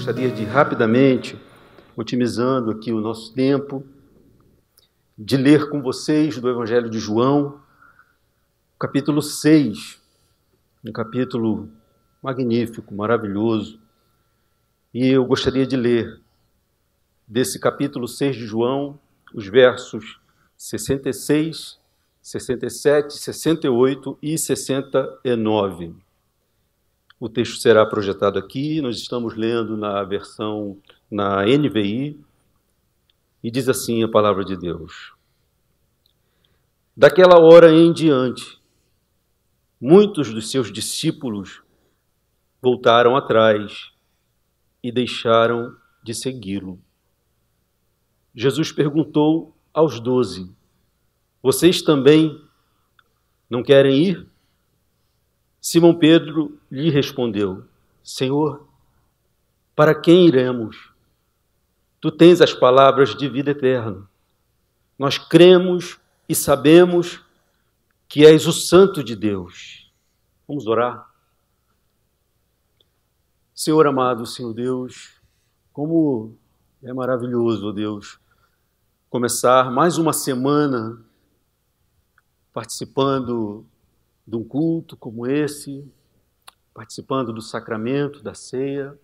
gostaria de rapidamente, otimizando aqui o nosso tempo, de ler com vocês do Evangelho de João, capítulo 6, um capítulo magnífico, maravilhoso. E eu gostaria de ler desse capítulo 6 de João, os versos 66, 67, 68 e 69. O texto será projetado aqui, nós estamos lendo na versão, na NVI, e diz assim a palavra de Deus. Daquela hora em diante, muitos dos seus discípulos voltaram atrás e deixaram de segui-lo. Jesus perguntou aos 12, vocês também não querem ir? Simão Pedro lhe respondeu, Senhor, para quem iremos? Tu tens as palavras de vida eterna. Nós cremos e sabemos que és o Santo de Deus. Vamos orar? Senhor amado, Senhor Deus, como é maravilhoso, ó Deus, começar mais uma semana participando de um culto como esse, participando do sacramento, da ceia,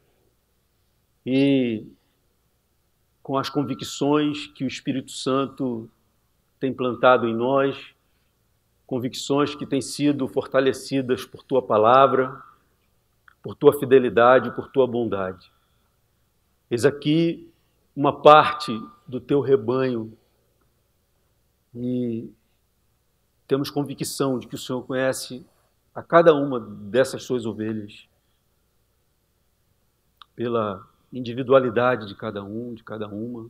e com as convicções que o Espírito Santo tem plantado em nós, convicções que têm sido fortalecidas por Tua palavra, por Tua fidelidade, por Tua bondade. Eis aqui uma parte do Teu rebanho e temos convicção de que o Senhor conhece a cada uma dessas Suas ovelhas, pela individualidade de cada um, de cada uma.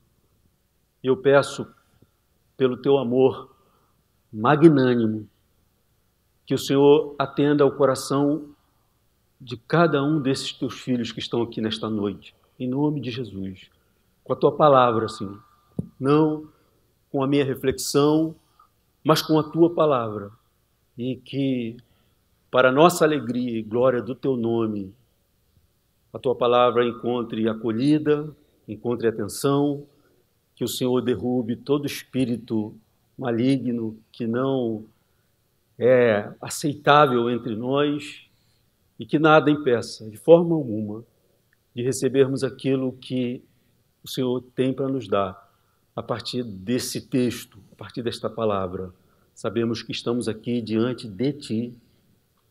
E eu peço, pelo Teu amor magnânimo, que o Senhor atenda ao coração de cada um desses Teus filhos que estão aqui nesta noite, em nome de Jesus, com a Tua palavra, Senhor, não com a minha reflexão, mas com a Tua palavra, e que, para nossa alegria e glória do Teu nome, a Tua palavra encontre acolhida, encontre atenção, que o Senhor derrube todo espírito maligno que não é aceitável entre nós e que nada impeça, de forma alguma, de recebermos aquilo que o Senhor tem para nos dar a partir desse texto, a partir desta palavra. Sabemos que estamos aqui diante de Ti,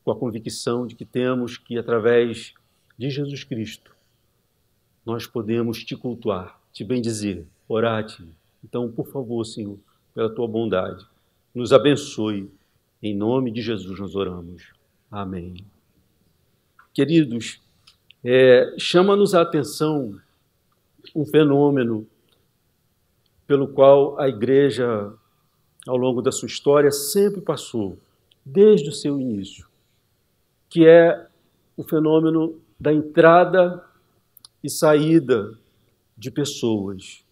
com a convicção de que temos que, através de Jesus Cristo, nós podemos Te cultuar, Te bendizer, orar a Ti. Então, por favor, Senhor, pela Tua bondade, nos abençoe. Em nome de Jesus nós oramos. Amém. Queridos, chama-nos a atenção um fenômeno pelo qual a Igreja, ao longo da sua história, sempre passou, desde o seu início, que é o fenômeno da entrada e saída de pessoas,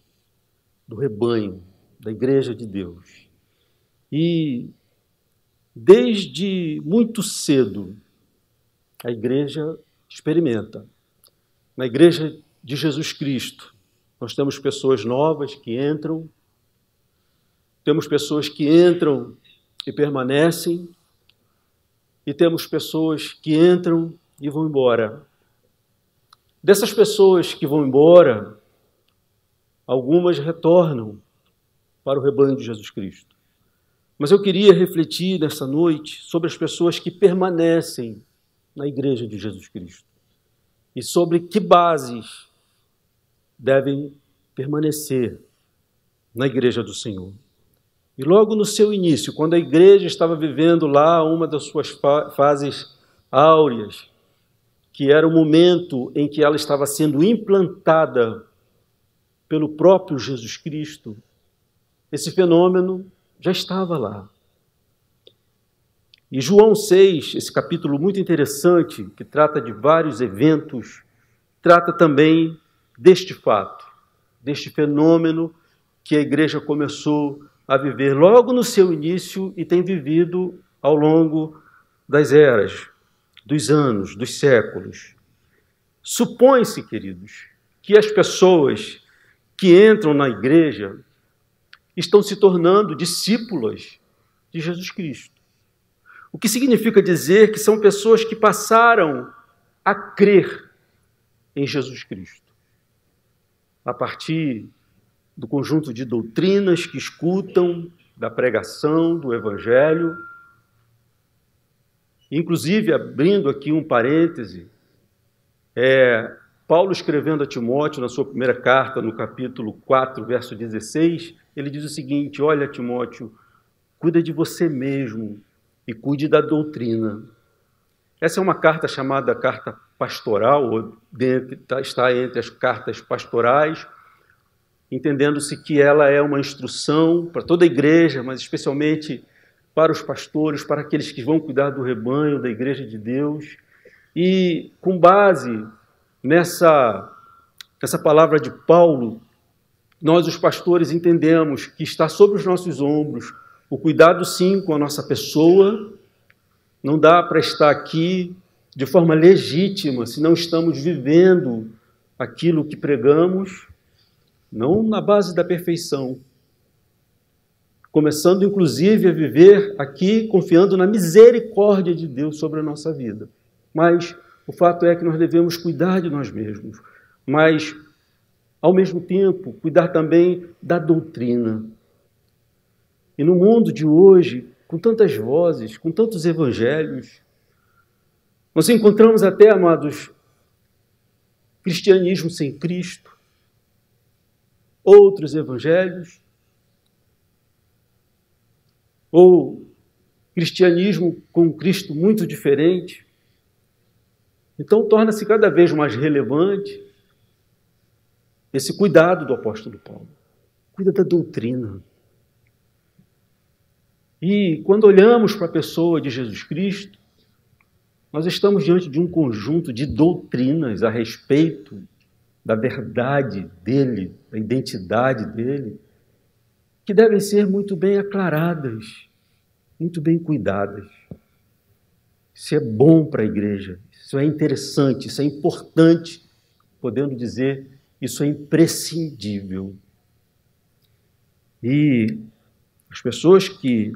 do rebanho, da Igreja de Deus. E, desde muito cedo, a Igreja experimenta. Na Igreja de Jesus Cristo, nós temos pessoas novas que entram, temos pessoas que entram e permanecem, e temos pessoas que entram e vão embora. Dessas pessoas que vão embora, algumas retornam para o rebanho de Jesus Cristo. Mas eu queria refletir nessa noite sobre as pessoas que permanecem na Igreja de Jesus Cristo e sobre que bases devem permanecer na Igreja do Senhor. E logo no seu início, quando a Igreja estava vivendo lá uma das suas fases áureas, que era o momento em que ela estava sendo implantada pelo próprio Jesus Cristo, esse fenômeno já estava lá. E João 6, esse capítulo muito interessante, que trata de vários eventos, trata também deste fato, deste fenômeno que a Igreja começou a viver logo no seu início e tem vivido ao longo das eras, dos anos, dos séculos. Supõe-se, queridos, que as pessoas que entram na igreja estão se tornando discípulas de Jesus Cristo. O que significa dizer que são pessoas que passaram a crer em Jesus Cristo, a partir do conjunto de doutrinas que escutam, da pregação, do Evangelho. Inclusive, abrindo aqui um parêntese, Paulo escrevendo a Timóteo, na sua primeira carta, no capítulo 4, verso 16, ele diz o seguinte: olha, Timóteo, cuida de você mesmo e cuide da doutrina. Essa é uma carta chamada carta pastoral, está entre as cartas pastorais, entendendo-se que ela é uma instrução para toda a igreja, mas especialmente para os pastores, para aqueles que vão cuidar do rebanho, da igreja de Deus. E com base nessa palavra de Paulo, nós, os pastores, entendemos que está sobre os nossos ombros o cuidado, sim, com a nossa pessoa. Não dá para estar aqui de forma legítima se não estamos vivendo aquilo que pregamos, não na base da perfeição. Começando, inclusive, a viver aqui confiando na misericórdia de Deus sobre a nossa vida. Mas o fato é que nós devemos cuidar de nós mesmos, mas, ao mesmo tempo, cuidar também da doutrina. E no mundo de hoje, com tantas vozes, com tantos evangelhos, nós encontramos até, amados, cristianismo sem Cristo, outros evangelhos, ou cristianismo com Cristo muito diferente. Então, torna-se cada vez mais relevante esse cuidado do apóstolo Paulo. Cuida da doutrina. E quando olhamos para a pessoa de Jesus Cristo, nós estamos diante de um conjunto de doutrinas a respeito da verdade dele, da identidade dele, que devem ser muito bem aclaradas, muito bem cuidadas. Isso é bom para a igreja, isso é interessante, isso é importante, podendo dizer, isso é imprescindível. E as pessoas que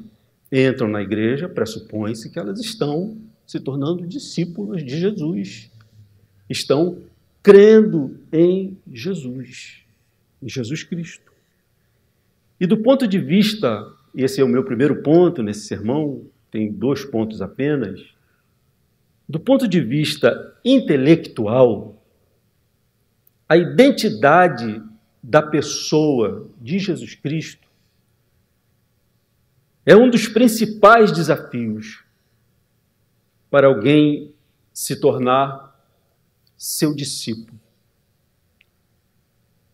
entram na igreja, pressupõe-se que elas estão se tornando discípulas de Jesus, estão crendo em Jesus Cristo. E do ponto de vista, esse é o meu primeiro ponto nesse sermão, tem 2 pontos apenas, do ponto de vista intelectual, a identidade da pessoa de Jesus Cristo é um dos principais desafios para alguém se tornar seu discípulo.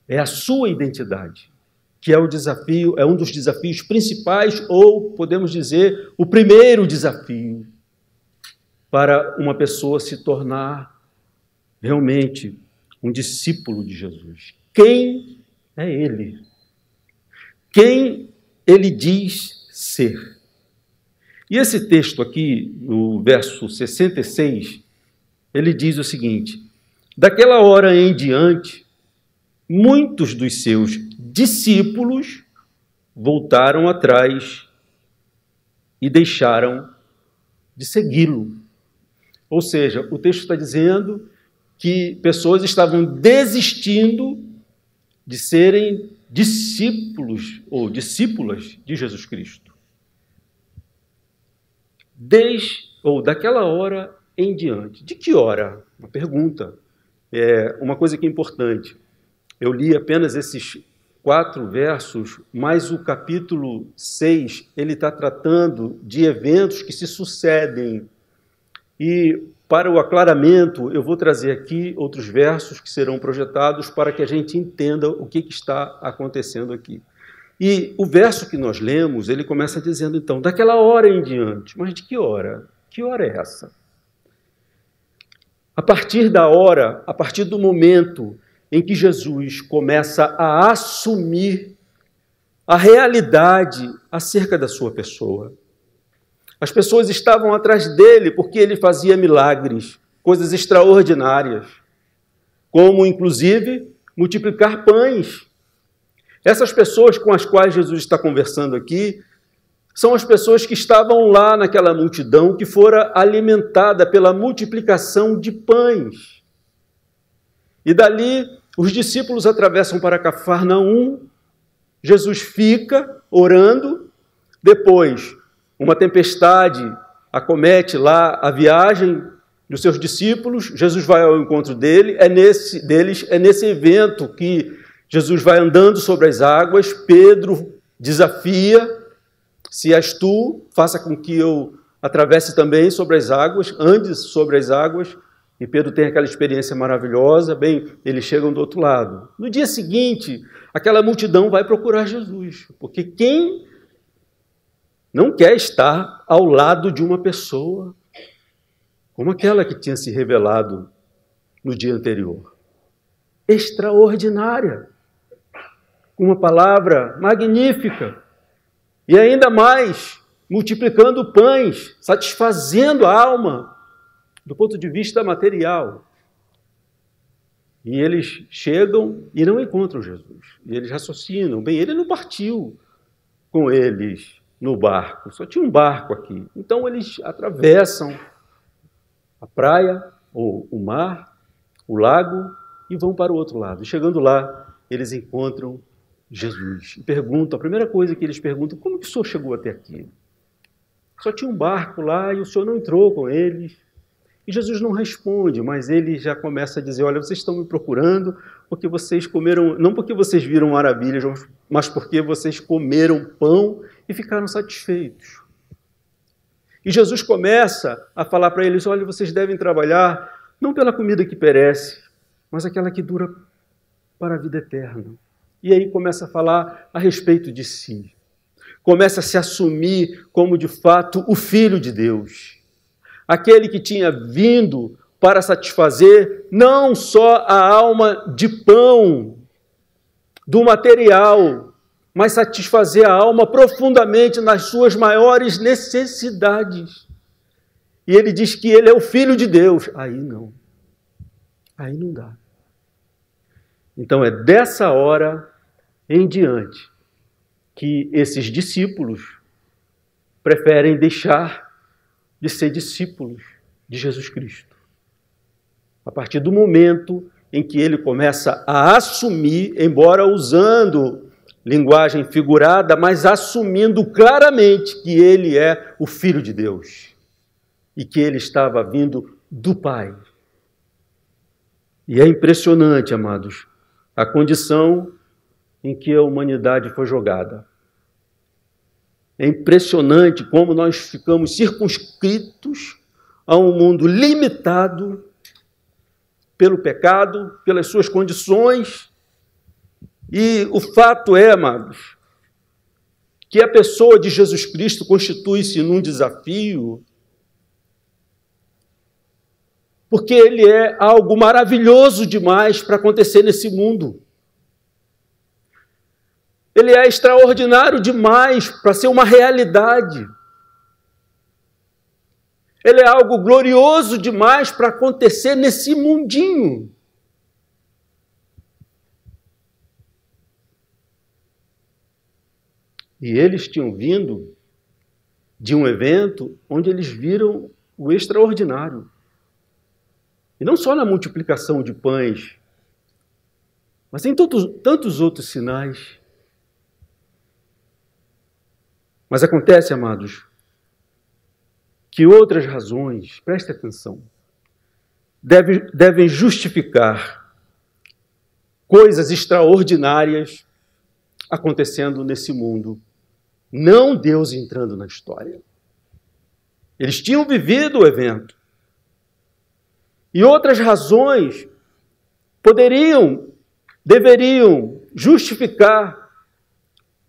É a sua identidade que é o desafio, é um dos desafios principais, ou podemos dizer, o primeiro desafio para uma pessoa se tornar realmente um discípulo de Jesus. Quem é ele? Quem ele diz ser? E esse texto aqui, no verso 66, ele diz o seguinte: daquela hora em diante, muitos dos seus discípulos voltaram atrás e deixaram de segui-lo. Ou seja, o texto está dizendo que pessoas estavam desistindo de serem discípulos ou discípulas de Jesus Cristo. Daquela hora em diante. De que hora? Uma pergunta. Uma coisa que é importante. Eu li apenas esses 4 versos, mas o capítulo 6, ele está tratando de eventos que se sucedem. E, para o aclaramento, eu vou trazer aqui outros versos que serão projetados para que a gente entenda o que está acontecendo aqui. E o verso que nós lemos, ele começa dizendo, então, daquela hora em diante. Mas de que hora? Que hora é essa? A partir do momento em que Jesus começa a assumir a realidade acerca da sua pessoa. As pessoas estavam atrás dele porque ele fazia milagres, coisas extraordinárias, como, inclusive, multiplicar pães. Essas pessoas com as quais Jesus está conversando aqui são as pessoas que estavam lá naquela multidão que fora alimentada pela multiplicação de pães. E dali os discípulos atravessam para Cafarnaum, Jesus fica orando, depois uma tempestade acomete lá a viagem dos seus discípulos, Jesus vai ao encontro deles, é nesse evento que Jesus vai andando sobre as águas, Pedro desafia: se és tu, faça com que eu atravesse também sobre as águas, ande sobre as águas. E Pedro tem aquela experiência maravilhosa, bem, eles chegam do outro lado. No dia seguinte, aquela multidão vai procurar Jesus, porque quem não quer estar ao lado de uma pessoa como aquela que tinha se revelado no dia anterior? Extraordinária, uma palavra magnífica, e ainda mais, multiplicando pães, satisfazendo a alma, do ponto de vista material. E eles chegam e não encontram Jesus. E eles raciocinam: bem, ele não partiu com eles no barco, só tinha um barco aqui. Então eles atravessam a praia, ou o mar, o lago, e vão para o outro lado. E chegando lá, eles encontram Jesus. E perguntam, a primeira coisa que eles perguntam: como que o senhor chegou até aqui? Só tinha um barco lá e o senhor não entrou com eles. E Jesus não responde, mas ele já começa a dizer: olha, vocês estão me procurando porque vocês comeram, não porque vocês viram maravilhas, mas porque vocês comeram pão e ficaram satisfeitos. E Jesus começa a falar para eles: olha, vocês devem trabalhar não pela comida que perece, mas aquela que dura para a vida eterna. E aí começa a falar a respeito de si. Começa a se assumir como, de fato, o Filho de Deus. Aquele que tinha vindo para satisfazer não só a alma de pão, do material, mas satisfazer a alma profundamente nas suas maiores necessidades. E ele diz que ele é o Filho de Deus. Aí não dá. Então é dessa hora em diante que esses discípulos preferem deixar de ser discípulos de Jesus Cristo. A partir do momento em que ele começa a assumir, embora usando linguagem figurada, mas assumindo claramente que ele é o Filho de Deus e que ele estava vindo do Pai. E é impressionante, amados, a condição em que a humanidade foi jogada. É impressionante como nós ficamos circunscritos a um mundo limitado pelo pecado, pelas suas condições. E o fato é, amados, que a pessoa de Jesus Cristo constitui-se num desafio, porque ele é algo maravilhoso demais para acontecer nesse mundo. Ele é extraordinário demais para ser uma realidade. Ele é algo glorioso demais para acontecer nesse mundinho. E eles tinham vindo de um evento onde eles viram o extraordinário. E não só na multiplicação de pães, mas em tantos outros sinais. Mas acontece, amados, que outras razões, preste atenção, devem justificar coisas extraordinárias acontecendo nesse mundo. Não Deus entrando na história. Eles tinham vivido o evento. E outras razões deveriam justificar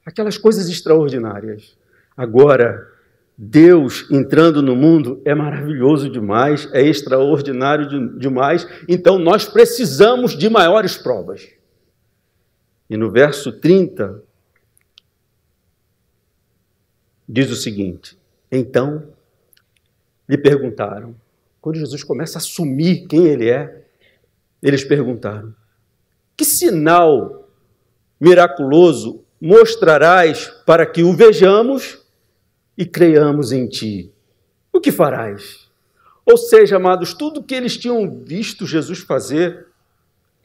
aquelas coisas extraordinárias. Agora, Deus entrando no mundo é maravilhoso demais, é extraordinário demais, então nós precisamos de maiores provas. E no verso 30, diz o seguinte: então lhe perguntaram, quando Jesus começa a assumir quem ele é, eles perguntaram: Que sinal miraculoso mostrarás para que o vejamos e creiamos em ti? O que farás? Ou seja, amados, tudo que eles tinham visto Jesus fazer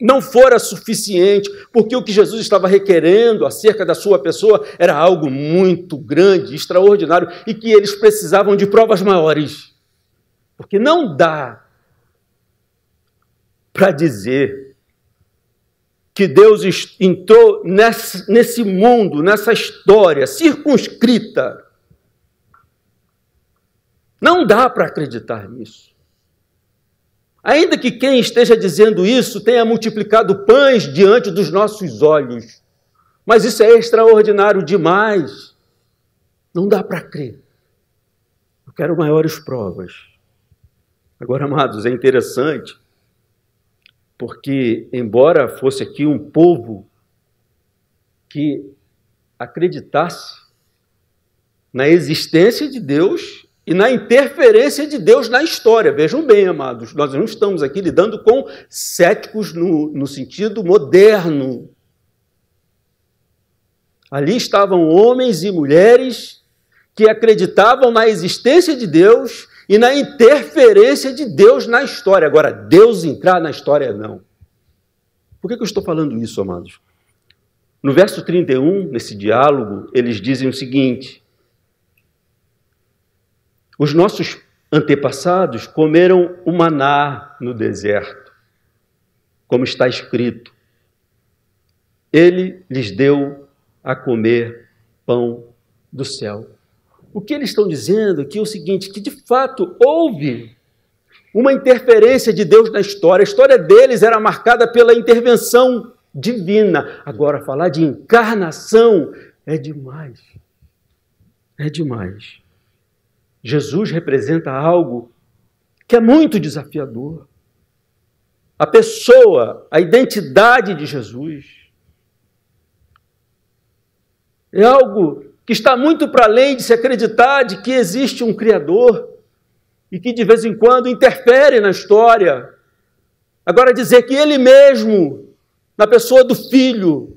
não fora suficiente, porque o que Jesus estava requerendo acerca da sua pessoa era algo muito grande, extraordinário, e que eles precisavam de provas maiores. Porque não dá para dizer que Deus entrou nesse mundo, nessa história circunscrita. Não dá para acreditar nisso. Ainda que quem esteja dizendo isso tenha multiplicado pães diante dos nossos olhos, mas isso é extraordinário demais. Não dá para crer. Eu quero maiores provas. Agora, amados, é interessante, porque embora fosse aqui um povo que acreditasse na existência de Deus e na interferência de Deus na história. Vejam bem, amados, nós não estamos aqui lidando com céticos no sentido moderno. Ali estavam homens e mulheres que acreditavam na existência de Deus e na interferência de Deus na história. Agora, Deus entrar na história, não. Por que eu estou falando isso, amados? No verso 31, nesse diálogo, eles dizem o seguinte: os nossos antepassados comeram o maná no deserto, como está escrito. Ele lhes deu a comer pão do céu. O que eles estão dizendo aqui é o seguinte, que de fato houve uma interferência de Deus na história. A história deles era marcada pela intervenção divina. Agora, falar de encarnação é demais. É demais. Jesus representa algo que é muito desafiador. A pessoa, a identidade de Jesus é algo que está muito para além de se acreditar de que existe um Criador e que de vez em quando interfere na história. Agora, dizer que Ele mesmo, na pessoa do Filho,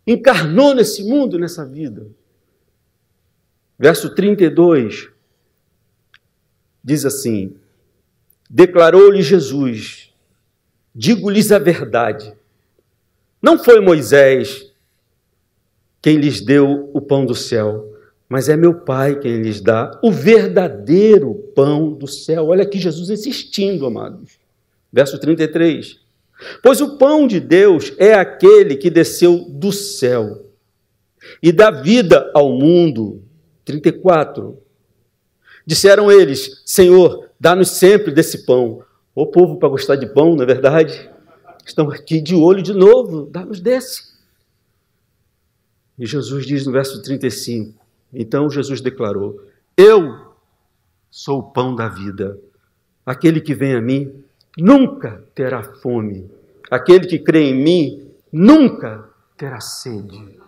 encarnou nesse mundo, nessa vida. Verso 32 diz assim: declarou-lhe Jesus, digo-lhes a verdade, não foi Moisés quem lhes deu o pão do céu, mas é meu Pai quem lhes dá o verdadeiro pão do céu. Olha aqui Jesus insistindo, amados. Verso 33. Pois o pão de Deus é aquele que desceu do céu e dá vida ao mundo. 34. Disseram eles: Senhor, dá-nos sempre desse pão. O povo para gostar de pão, não é verdade? Estão aqui de olho de novo, dá-nos desse. E Jesus diz no verso 35, então Jesus declarou: eu sou o pão da vida. Aquele que vem a mim nunca terá fome. Aquele que crê em mim nunca terá sede.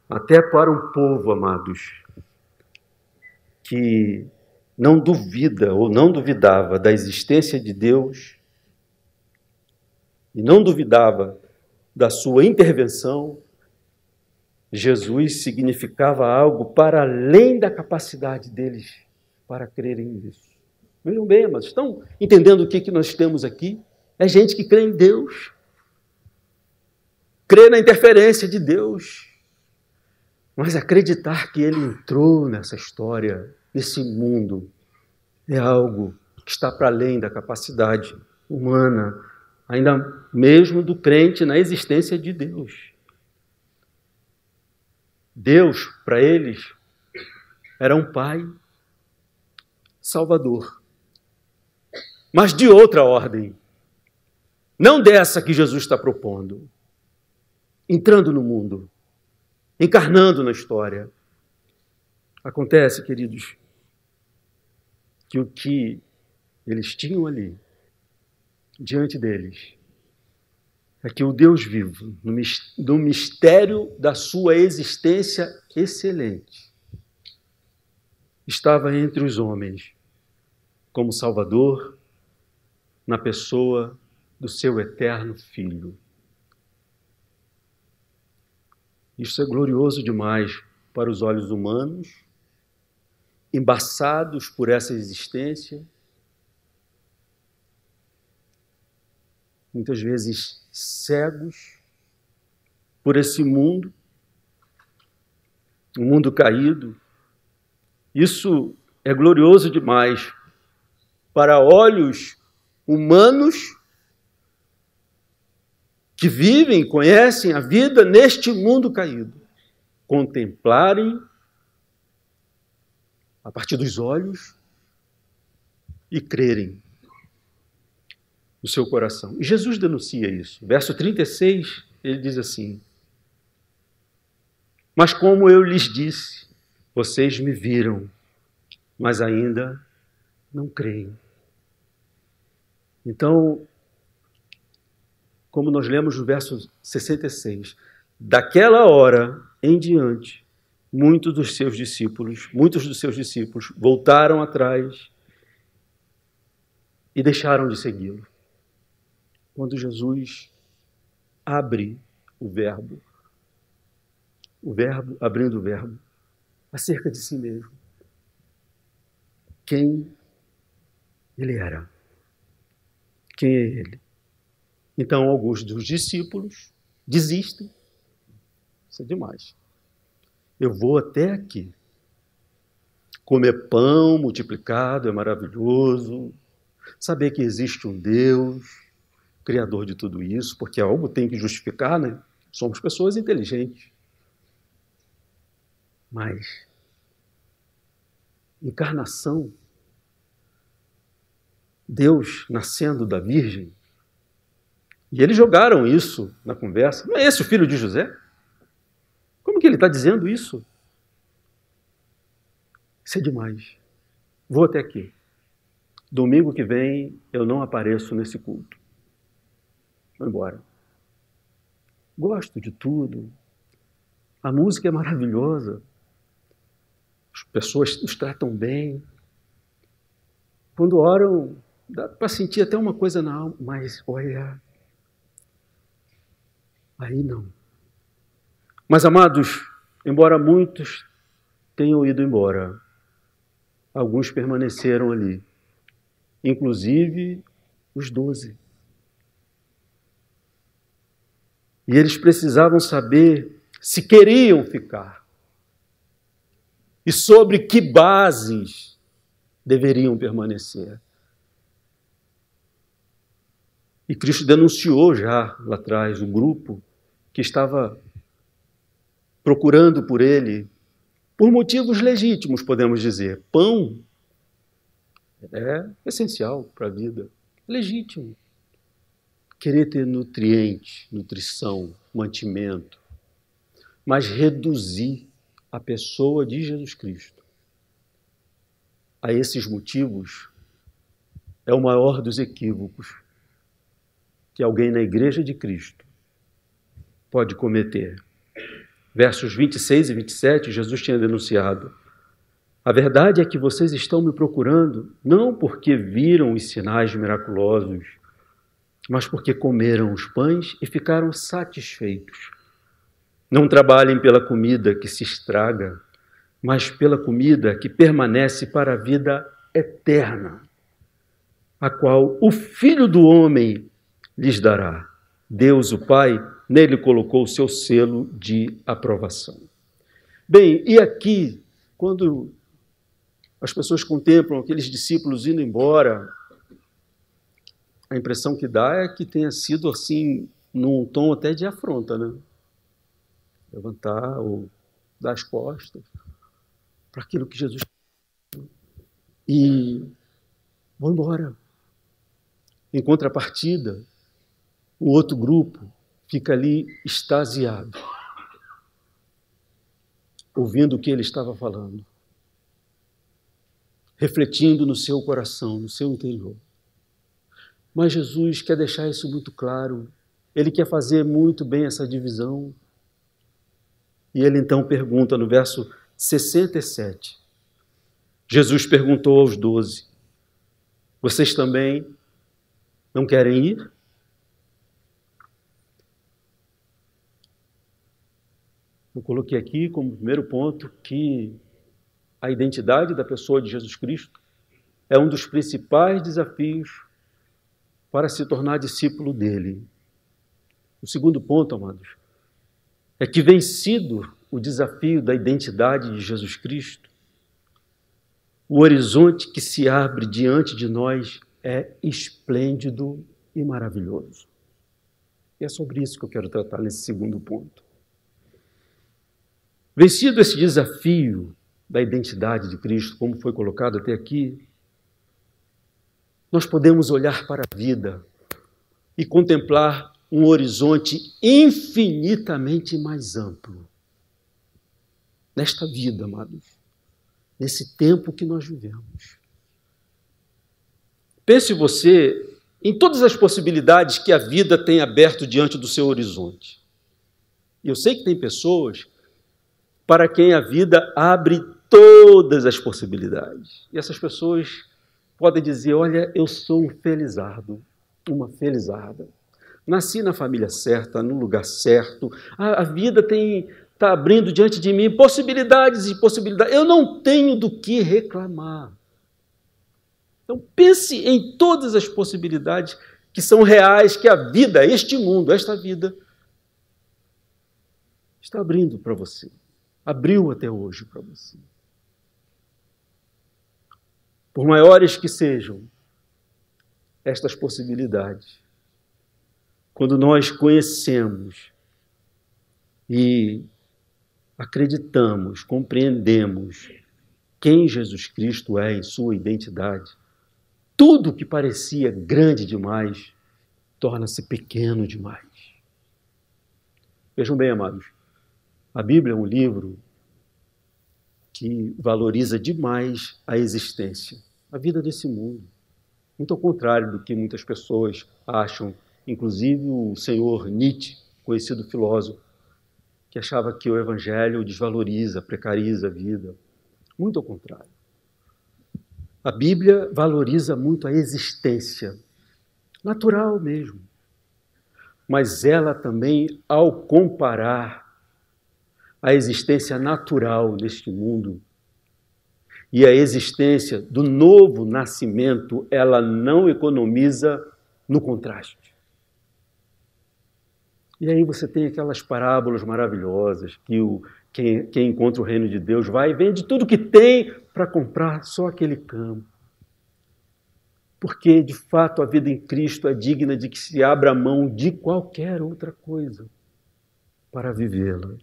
Até para um povo, amados, que não duvida ou não duvidava da existência de Deus e não duvidava da sua intervenção, Jesus significava algo para além da capacidade deles para crerem nisso. Vejam bem, mas estão entendendo o que nós temos aqui? É gente que crê em Deus, crê na interferência de Deus, mas acreditar que Ele entrou nessa história, nesse mundo, é algo que está para além da capacidade humana, ainda mesmo do crente na existência de Deus. Deus, para eles, era um Pai Salvador, mas de outra ordem, não dessa que Jesus está propondo, entrando no mundo, encarnando na história. Acontece, queridos, que o que eles tinham ali, diante deles, é que o Deus vivo, no mistério da sua existência excelente, estava entre os homens como Salvador, na pessoa do seu eterno Filho. Isso é glorioso demais para os olhos humanos, embaçados por essa existência, muitas vezes cegos por esse mundo, um mundo caído. Isso é glorioso demais para olhos humanos que vivem, conhecem a vida neste mundo caído, contemplarem a partir dos olhos e crerem no seu coração. E Jesus denuncia isso. Verso 36, ele diz assim: mas como eu lhes disse, vocês me viram, mas ainda não creem. Então, como nós lemos no verso 66, daquela hora em diante, muitos dos seus discípulos voltaram atrás e deixaram de segui-lo. Quando Jesus abre o verbo, abrindo o verbo, acerca de si mesmo, quem ele era, quem é ele. Então, alguns dos discípulos desistem. Isso é demais. Eu vou até aqui. Comer pão multiplicado é maravilhoso. Saber que existe um Deus, Criador de tudo isso, porque algo tem que justificar, né? Somos pessoas inteligentes. Mas encarnação, Deus nascendo da Virgem, e eles jogaram isso na conversa. Não é esse o filho de José? Como que ele está dizendo isso? Isso é demais. Vou até aqui. Domingo que vem eu não apareço nesse culto. Vou embora. Gosto de tudo. A música é maravilhosa. As pessoas nos tratam bem. Quando oram, dá para sentir até uma coisa na alma, mas olha, aí não. Mas, amados, embora muitos tenham ido embora, alguns permaneceram ali, inclusive os 12. E eles precisavam saber se queriam ficar e sobre que bases deveriam permanecer. E Cristo denunciou já lá atrás o grupo que estava procurando por ele, por motivos legítimos, podemos dizer. Pão é essencial para a vida, legítimo. Querer ter nutriente, nutrição, mantimento, mas reduzir a pessoa de Jesus Cristo a esses motivos é o maior dos equívocos que alguém na Igreja de Cristo pode cometer. Versos 26 e 27, Jesus tinha denunciado: a verdade é que vocês estão me procurando não porque viram os sinais miraculosos, mas porque comeram os pães e ficaram satisfeitos. Não trabalhem pela comida que se estraga, mas pela comida que permanece para a vida eterna, a qual o Filho do Homem lhes dará. Deus, o Pai, nele colocou o seu selo de aprovação. Bem, e aqui, quando as pessoas contemplam aqueles discípulos indo embora, a impressão que dá é que tenha sido assim, num tom até de afronta, né? Levantar ou dar as costas para aquilo que Jesus e vão embora. Em contrapartida, o outro grupo fica ali extasiado, ouvindo o que ele estava falando, refletindo no seu coração, no seu interior. Mas Jesus quer deixar isso muito claro. Ele quer fazer muito bem essa divisão. E ele então pergunta no verso 67. Jesus perguntou aos 12: vocês também Não querem ir? Eu coloquei aqui como primeiro ponto que a identidade da pessoa de Jesus Cristo é um dos principais desafios para se tornar discípulo dele. O segundo ponto, amados, é que vencido o desafio da identidade de Jesus Cristo, o horizonte que se abre diante de nós é esplêndido e maravilhoso. E é sobre isso que eu quero tratar nesse segundo ponto. Vencido esse desafio da identidade de Cristo, como foi colocado até aqui, nós podemos olhar para a vida e contemplar um horizonte infinitamente mais amplo. Nesta vida, amados, nesse tempo que nós vivemos. Pense você em todas as possibilidades que a vida tem aberto diante do seu horizonte. E eu sei que tem pessoas para quem a vida abre todas as possibilidades. E essas pessoas podem dizer, olha, eu sou um felizardo, uma felizarda. Nasci na família certa, no lugar certo. A vida está abrindo diante de mim possibilidades e possibilidades. Eu não tenho do que reclamar. Então pense em todas as possibilidades que são reais, que a vida, este mundo, esta vida, está abrindo para você. Abriu até hoje para você. Por maiores que sejam estas possibilidades, quando nós conhecemos e acreditamos, compreendemos quem Jesus Cristo é em sua identidade, tudo que parecia grande demais torna-se pequeno demais. Vejam bem, amados, a Bíblia é um livro que valoriza demais a existência, a vida desse mundo. Muito ao contrário do que muitas pessoas acham, inclusive o senhor Nietzsche, conhecido filósofo, que achava que o Evangelho desvaloriza, precariza a vida. Muito ao contrário. A Bíblia valoriza muito a existência, natural mesmo. Mas ela também, ao comparar a existência natural neste mundo e a existência do novo nascimento, ela não economiza no contraste. E aí você tem aquelas parábolas maravilhosas que quem encontra o reino de Deus vai e vende tudo que tem para comprar só aquele campo. Porque, de fato, a vida em Cristo é digna de que se abra mão de qualquer outra coisa para vivê-la.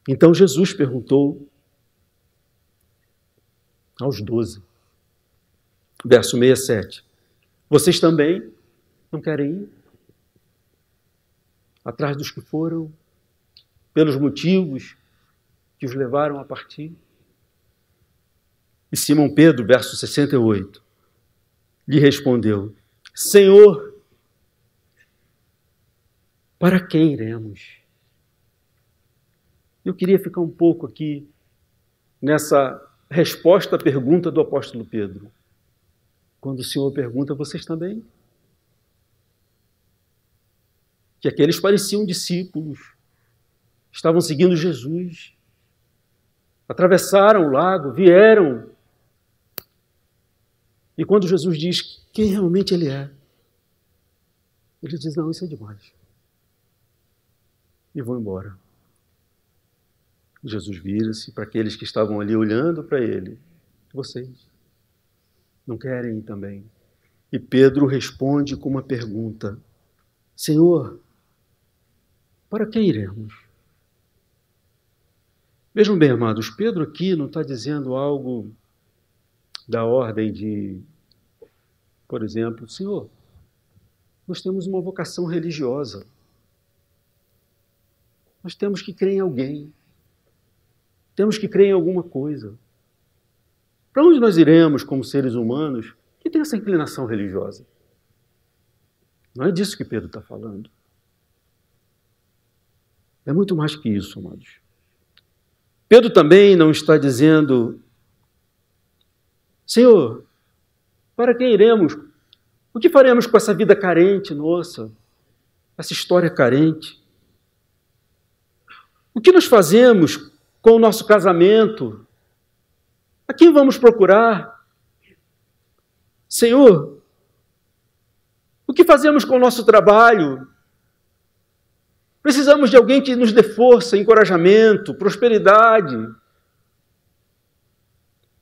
Então Jesus perguntou aos 12, verso 67, vocês também não querem ir atrás dos que foram, pelos motivos que os levaram a partir? E Simão Pedro, verso 68, lhe respondeu, Senhor, para quem iremos? Eu queria ficar um pouco aqui nessa resposta à pergunta do apóstolo Pedro. Quando o Senhor pergunta, vocês também? Que aqueles pareciam discípulos, estavam seguindo Jesus, atravessaram o lago, vieram. E quando Jesus diz quem realmente ele é, ele diz, não, isso é demais. E vão embora. Jesus vira-se para aqueles que estavam ali olhando para ele. Vocês não querem ir também? E Pedro responde com uma pergunta. Senhor, para quem iremos? Vejam bem, amados, Pedro aqui não está dizendo algo da ordem de, por exemplo, Senhor, nós temos uma vocação religiosa. Nós temos que crer em alguém. Temos que crer em alguma coisa. Para onde nós iremos como seres humanos que tem essa inclinação religiosa? Não é disso que Pedro está falando. É muito mais que isso, amados. Pedro também não está dizendo, Senhor, Para quem iremos? O que faremos com essa vida carente nossa? Essa história carente? O que nós fazemos com o nosso casamento? A quem vamos procurar? Senhor, o que fazemos com o nosso trabalho? Precisamos de alguém que nos dê força, encorajamento, prosperidade.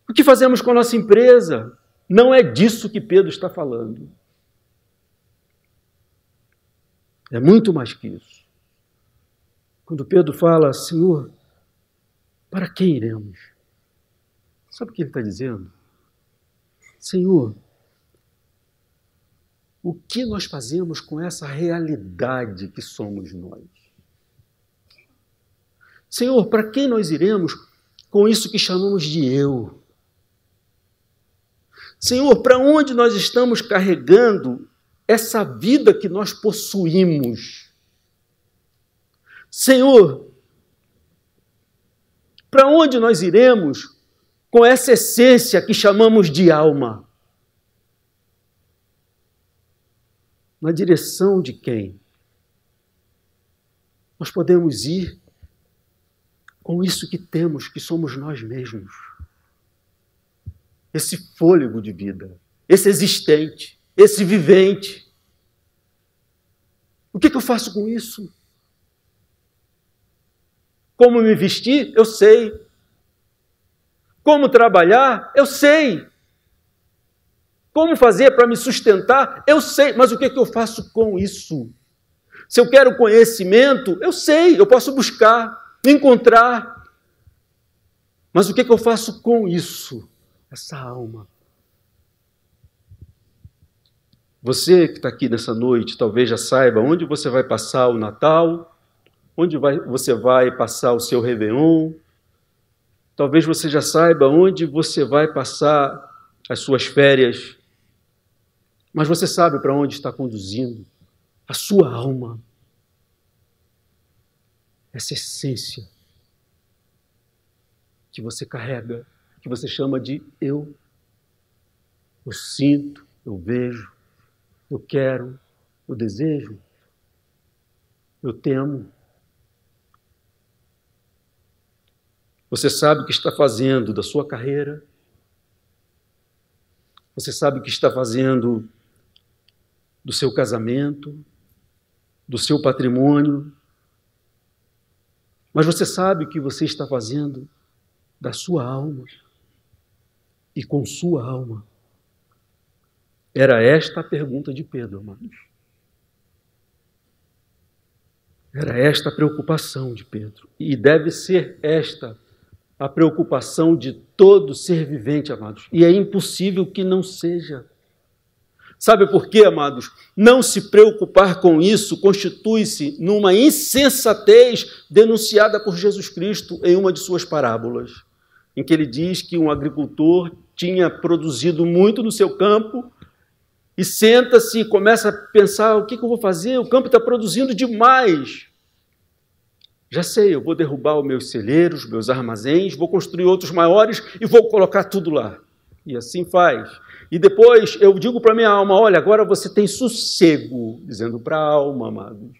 O que fazemos com a nossa empresa? Não é disso que Pedro está falando. É muito mais que isso. Quando Pedro fala, Senhor, para quem iremos? Sabe o que ele está dizendo? Senhor, o que nós fazemos com essa realidade que somos nós? Senhor, para quem nós iremos com isso que chamamos de eu? Senhor, para onde nós estamos carregando essa vida que nós possuímos? Senhor, para onde nós iremos com essa essência que chamamos de alma? Na direção de quem? Nós podemos ir com isso que temos, que somos nós mesmos. Esse fôlego de vida, esse existente, esse vivente. O que eu faço com isso? Como me vestir? Eu sei. Como trabalhar? Eu sei. Como fazer para me sustentar? Eu sei. Mas o que eu faço com isso? Se eu quero conhecimento, eu sei, eu posso buscar, encontrar. Mas o que eu faço com isso? Essa alma. Você que está aqui nessa noite, talvez já saiba onde você vai passar o Natal, onde você vai passar o seu Réveillon. Talvez você já saiba onde você vai passar as suas férias. Mas você sabe para onde está conduzindo a sua alma. Essa essência que você carrega, que você chama de eu. Eu sinto, eu vejo, eu quero, eu desejo, eu temo. Você sabe o que está fazendo da sua carreira. Você sabe o que está fazendo do seu casamento, do seu patrimônio. Mas você sabe o que você está fazendo da sua alma e com sua alma. Era esta a pergunta de Pedro, amados. Era esta a preocupação de Pedro. E deve ser esta a preocupação de todo ser vivente, amados. E é impossível que não seja. Sabe por quê, amados? Não se preocupar com isso constitui-se numa insensatez denunciada por Jesus Cristo em uma de suas parábolas, em que ele diz que um agricultor tinha produzido muito no seu campo e senta-se e começa a pensar, o que eu vou fazer? O campo está produzindo demais. Já sei, eu vou derrubar os meus celeiros, meus armazéns, vou construir outros maiores e vou colocar tudo lá. E assim faz. E depois eu digo para a minha alma, olha, agora você tem sossego, dizendo para a alma, amado.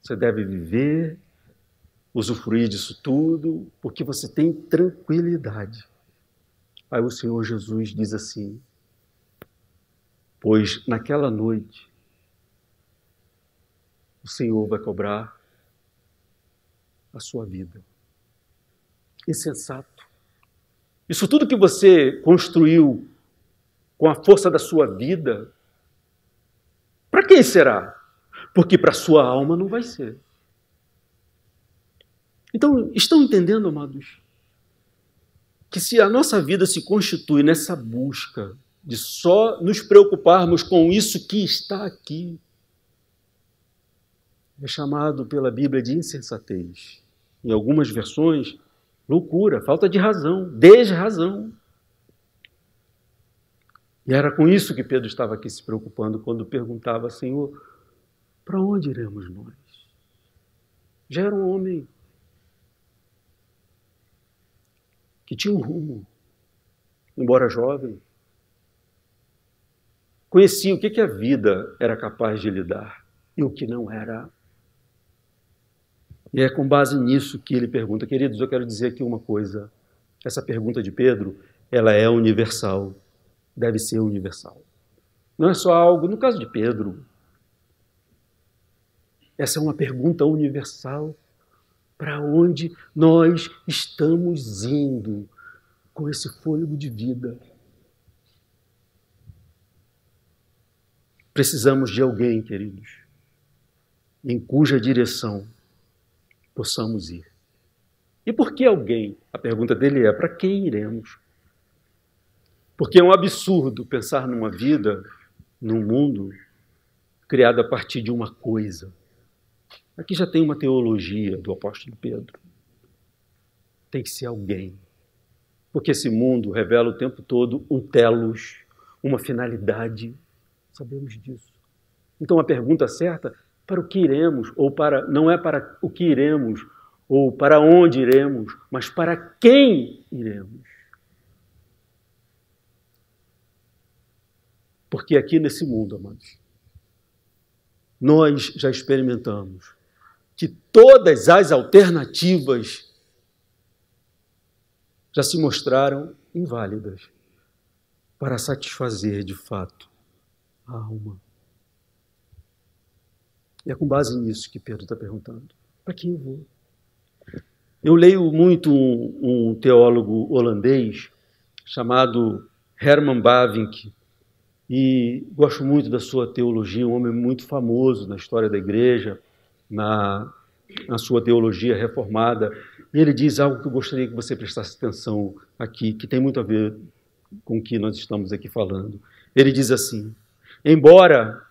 Você deve viver, usufruir disso tudo, porque você tem tranquilidade. Aí o Senhor Jesus diz assim, pois naquela noite o Senhor vai cobrar a sua vida. Insensato. Isso tudo que você construiu com a força da sua vida, para quem será? Porque para a sua alma não vai ser. Então, estão entendendo, amados? Que se a nossa vida se constitui nessa busca de só nos preocuparmos com isso que está aqui, é chamado pela Bíblia de insensatez. Em algumas versões, loucura, falta de razão, desrazão. E era com isso que Pedro estava aqui se preocupando quando perguntava, Senhor, para onde iremos nós? Já era um homem que tinha um rumo, embora jovem, conhecia o que a vida era capaz de lhe dar e o que não era. E é com base nisso que ele pergunta. Queridos, eu quero dizer aqui uma coisa. Essa pergunta de Pedro, ela é universal. Deve ser universal. Não é só algo, no caso de Pedro, essa é uma pergunta universal. Para onde nós estamos indo com esse fôlego de vida? Precisamos de alguém, queridos, em cuja direção possamos ir. E por que alguém? A pergunta dele é: para quem iremos? Porque é um absurdo pensar numa vida, num mundo, criado a partir de uma coisa. Aqui já tem uma teologia do apóstolo Pedro. Tem que ser alguém. Porque esse mundo revela o tempo todo um telos, uma finalidade. Sabemos disso. Então a pergunta certa, para o que iremos, ou para, não é para o que iremos, ou para onde iremos, mas para quem iremos. Porque aqui nesse mundo, amados, nós já experimentamos que todas as alternativas já se mostraram inválidas para satisfazer de fato a alma. E é com base nisso que Pedro está perguntando: para quem eu vou? Eu leio muito um teólogo holandês chamado Herman Bavinck e gosto muito da sua teologia, um homem muito famoso na história da igreja, na sua teologia reformada. E ele diz algo que eu gostaria que você prestasse atenção aqui, que tem muito a ver com o que nós estamos aqui falando. Ele diz assim: embora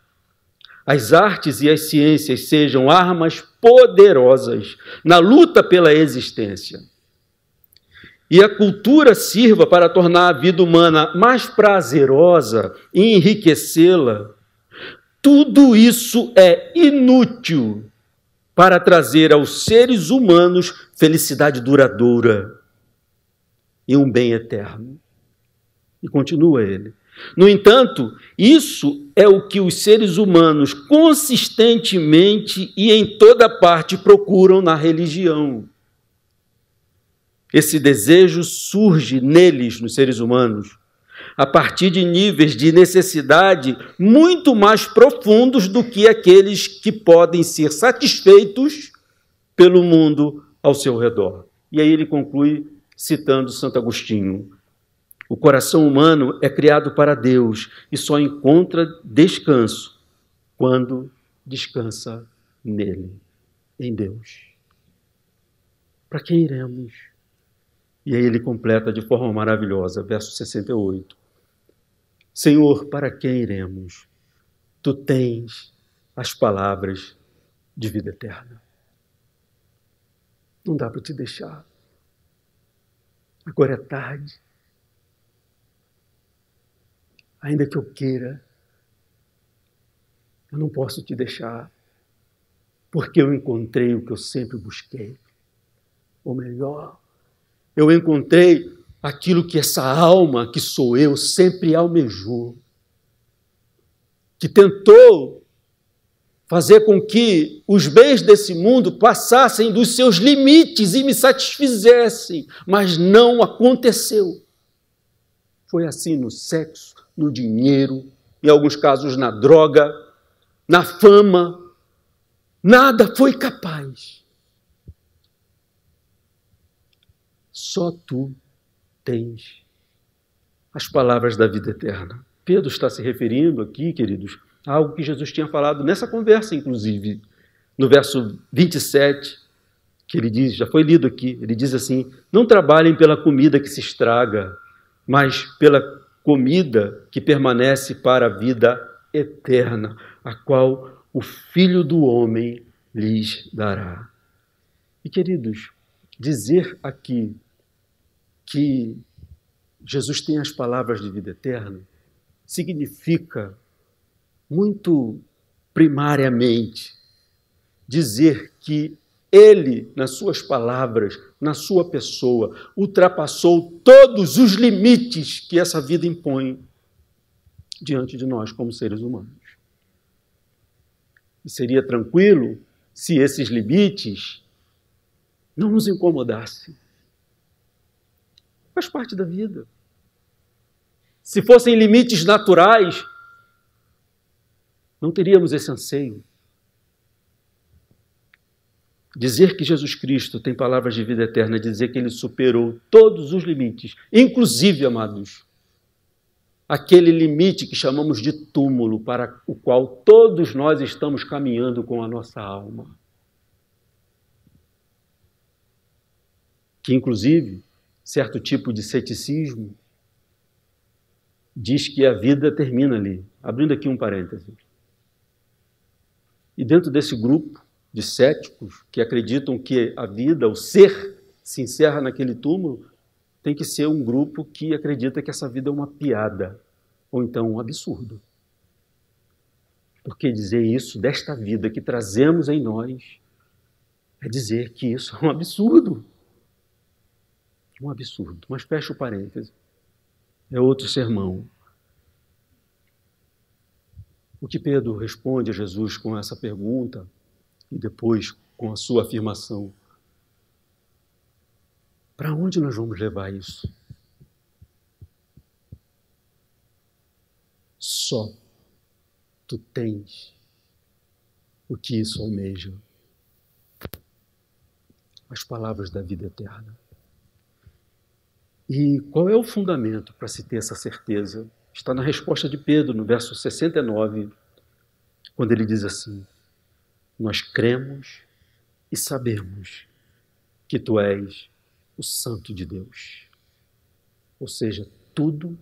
as artes e as ciências sejam armas poderosas na luta pela existência, e a cultura sirva para tornar a vida humana mais prazerosa e enriquecê-la, tudo isso é inútil para trazer aos seres humanos felicidade duradoura e um bem eterno. E continua ele: no entanto, isso é o que os seres humanos consistentemente e em toda parte procuram na religião. Esse desejo surge neles, nos seres humanos, a partir de níveis de necessidade muito mais profundos do que aqueles que podem ser satisfeitos pelo mundo ao seu redor. E aí ele conclui citando Santo Agostinho: o coração humano é criado para Deus e só encontra descanso quando descansa nele, em Deus. Para quem iremos? E aí ele completa de forma maravilhosa, verso 68. Senhor, para quem iremos? Tu tens as palavras de vida eterna. Não dá para te deixar. Agora é tarde. Ainda que eu queira, eu não posso te deixar, porque eu encontrei o que eu sempre busquei. Ou melhor, eu encontrei aquilo que essa alma, que sou eu, sempre almejou, que tentou fazer com que os bens desse mundo passassem dos seus limites e me satisfizessem, mas não aconteceu. Foi assim no sexo, no dinheiro, em alguns casos na droga, na fama. Nada foi capaz. Só tu tens as palavras da vida eterna. Pedro está se referindo aqui, queridos, a algo que Jesus tinha falado nessa conversa, inclusive, no verso 27, que ele diz, já foi lido aqui, ele diz assim: não trabalhem pela comida que se estraga, mas pela comida que permanece para a vida eterna, a qual o Filho do Homem lhes dará. E, queridos, dizer aqui que Jesus tem as palavras de vida eterna significa, muito primariamente, dizer que Ele, nas suas palavras, na sua pessoa, ultrapassou todos os limites que essa vida impõe. diante de nós como seres humanos. E seria tranquilo se esses limites não nos incomodassem. Faz parte da vida. Se fossem limites naturais, não teríamos esse anseio. Dizer que Jesus Cristo tem palavras de vida eterna, dizer que Ele superou todos os limites, inclusive, amados, aquele limite que chamamos de túmulo, para o qual todos nós estamos caminhando com a nossa alma. Que, inclusive, certo tipo de ceticismo diz que a vida termina ali. Abrindo aqui um parêntese. E dentro desse grupo de céticos que acreditam que a vida, o ser, se encerra naquele túmulo, tem que ser um grupo que acredita que essa vida é uma piada, ou então um absurdo. Porque dizer isso desta vida que trazemos em nós é dizer que isso é um absurdo. Um absurdo. Mas fecha o parêntese. É outro sermão. O que Pedro responde a Jesus com essa pergunta e depois com a sua afirmação? Para onde nós vamos levar isso? Só tu tens o que isso almeja. As palavras da vida eterna. E qual é o fundamento para se ter essa certeza? Está na resposta de Pedro, no verso 69, quando ele diz assim: nós cremos e sabemos que tu és o Santo de Deus. Ou seja, tudo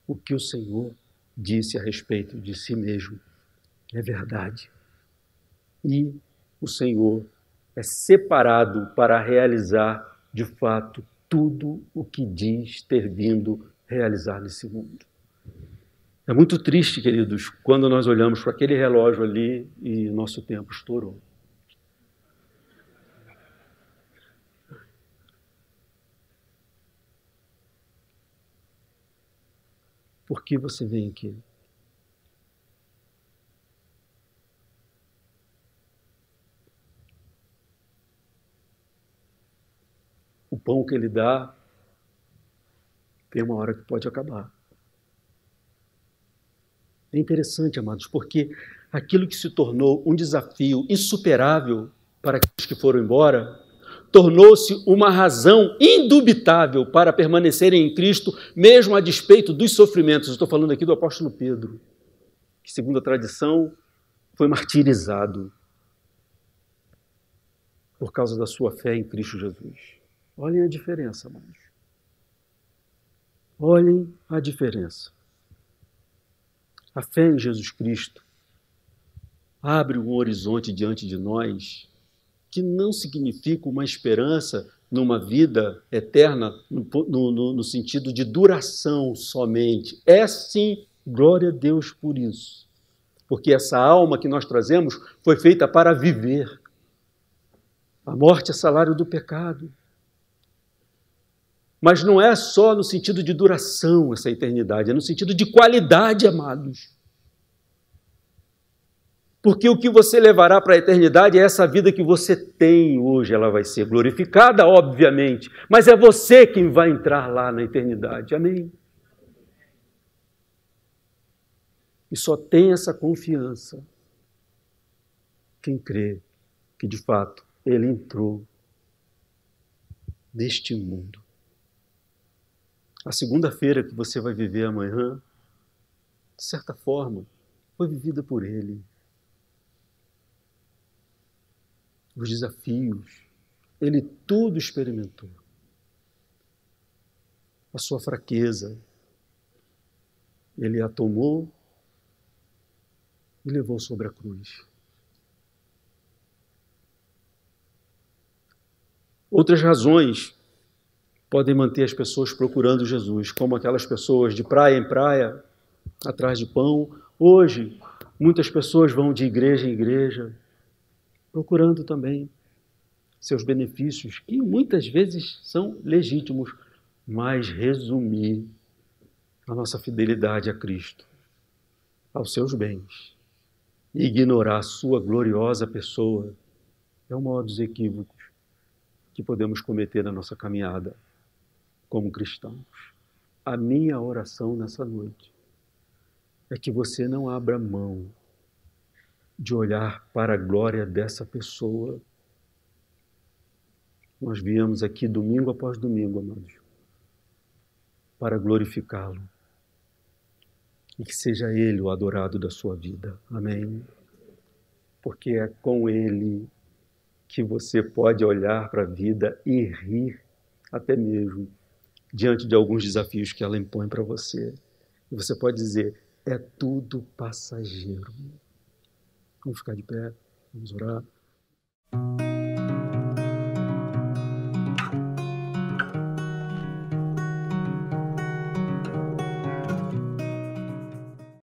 o que o Senhor disse a respeito de si mesmo é verdade. E o Senhor é separado para realizar, de fato, tudo o que diz ter vindo realizar nesse mundo. É muito triste, queridos, quando nós olhamos para aquele relógio ali e nosso tempo estourou. Por que você vem aqui? O pão que ele dá tem uma hora que pode acabar. É interessante, amados, porque aquilo que se tornou um desafio insuperável para aqueles que foram embora, tornou-se uma razão indubitável para permanecerem em Cristo, mesmo a despeito dos sofrimentos. Estou falando aqui do apóstolo Pedro, que, segundo a tradição, foi martirizado por causa da sua fé em Cristo Jesus. Olhem a diferença, amados. Olhem a diferença. A fé em Jesus Cristo abre um horizonte diante de nós que não significa uma esperança numa vida eterna no sentido de duração somente. É sim, glória a Deus por isso. Porque essa alma que nós trazemos foi feita para viver. A morte é salário do pecado. Mas não é só no sentido de duração essa eternidade, é no sentido de qualidade, amados. Porque o que você levará para a eternidade é essa vida que você tem hoje. Ela vai ser glorificada, obviamente, mas é você quem vai entrar lá na eternidade. Amém? E só tem essa confiança quem crê que, de fato, ele entrou neste mundo. A segunda-feira que você vai viver amanhã, de certa forma, foi vivida por ele. Os desafios, ele tudo experimentou. A sua fraqueza, ele a tomou e levou sobre a cruz. Outras razões podem manter as pessoas procurando Jesus, como aquelas pessoas de praia em praia, atrás de pão. Hoje, muitas pessoas vão de igreja em igreja, procurando também seus benefícios, que muitas vezes são legítimos, mas resumir a nossa fidelidade a Cristo aos seus bens e ignorar a sua gloriosa pessoa é o maior dos equívocos que podemos cometer na nossa caminhada como cristãos. A minha oração nessa noite é que você não abra mão de olhar para a glória dessa pessoa. Nós viemos aqui domingo após domingo, amados, para glorificá-lo. E que seja Ele o adorado da sua vida. Amém? Porque é com Ele que você pode olhar para a vida e rir até mesmo diante de alguns desafios que ela impõe para você. E você pode dizer, é tudo passageiro. Vamos ficar de pé, vamos orar.